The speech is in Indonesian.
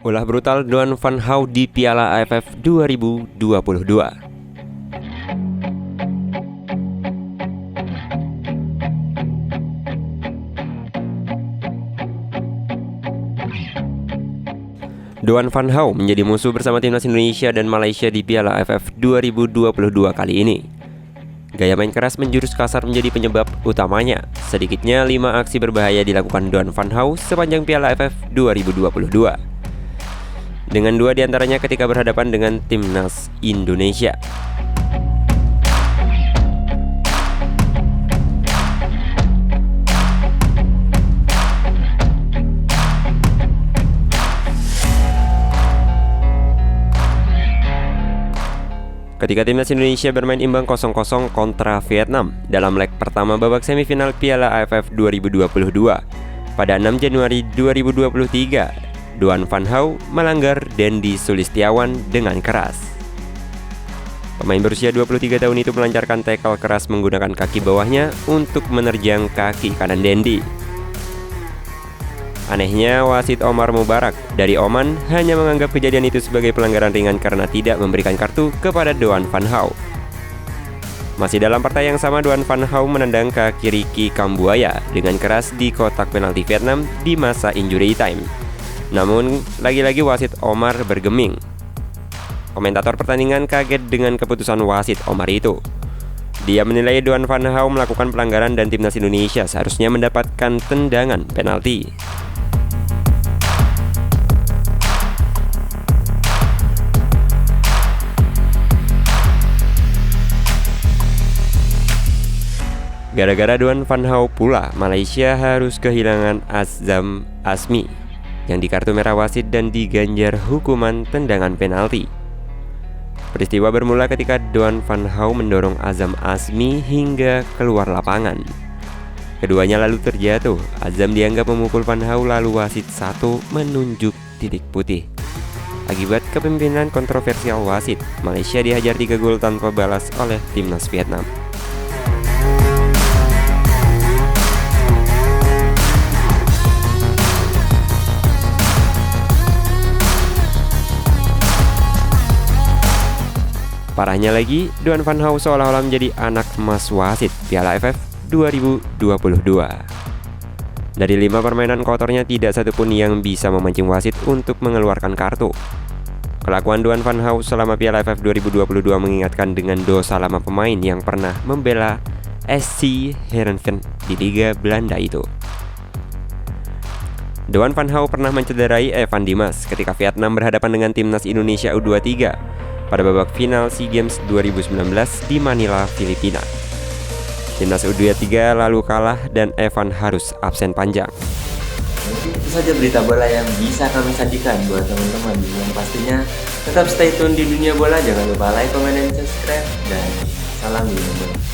Ulah brutal Duan van Hau di Piala AFF 2022. Duan van Hau menjadi musuh bersama timnas Indonesia dan Malaysia di Piala AFF 2022 kali ini. Gaya main keras menjurus kasar menjadi penyebab utamanya. Sedikitnya 5 aksi berbahaya dilakukan Duan van Hau sepanjang Piala AFF 2022. Dengan 2 diantaranya ketika berhadapan dengan timnas Indonesia. Ketika timnas Indonesia bermain imbang 0-0 kontra Vietnam dalam leg pertama babak semifinal Piala AFF 2022 pada 6 Januari 2023, Duan van Hau melanggar Dendi Sulistiawan dengan keras. Pemain berusia 23 tahun itu melancarkan tackle keras menggunakan kaki bawahnya untuk menerjang kaki kanan Dendi. Anehnya, wasit Omar Mubarak dari Oman hanya menganggap kejadian itu sebagai pelanggaran ringan karena tidak memberikan kartu kepada Duan van Hau. Masih dalam partai yang sama, Duan van Hau menendang kaki Ricky Kambuaya dengan keras di kotak penalti Vietnam di masa injury time. Namun, lagi-lagi wasit Omar bergeming. Komentator pertandingan kaget dengan keputusan wasit Omar itu. Dia menilai Duan van Hau melakukan pelanggaran dan timnas Indonesia seharusnya mendapatkan tendangan penalti. Gara-gara Duan van Hau pula, Malaysia harus kehilangan Azam Azmi yang dikartu merah wasit dan diganjar hukuman tendangan penalti. Peristiwa bermula ketika Duan van Hau mendorong Azam Azmi hingga keluar lapangan. Keduanya lalu terjatuh. Azam dianggap memukul van Hau, lalu wasit satu menunjuk titik putih. Akibat kepemimpinan kontroversial wasit, Malaysia dihajar 3 gol tanpa balas oleh timnas Vietnam. Parahnya lagi, Duan van Hau seolah-olah menjadi anak emas wasit Piala AFF 2022. Dari 5 permainan kotornya, tidak satupun yang bisa memancing wasit untuk mengeluarkan kartu. Kelakuan Duan van Hau selama Piala AFF 2022 mengingatkan dengan dosa lama pemain yang pernah membela SC Heerenveen di Liga Belanda itu. Duan van Hau pernah mencederai Evan Dimas ketika Vietnam berhadapan dengan timnas Indonesia U23 pada babak final SEA Games 2019 di Manila, Filipina. Timnas U23 lalu kalah dan Evan harus absen panjang. Itu saja berita bola yang bisa kami sajikan buat teman-teman. Yang pastinya tetap stay tune di dunia bola. Jangan lupa like, comment, dan subscribe. Dan salam di dunia bola.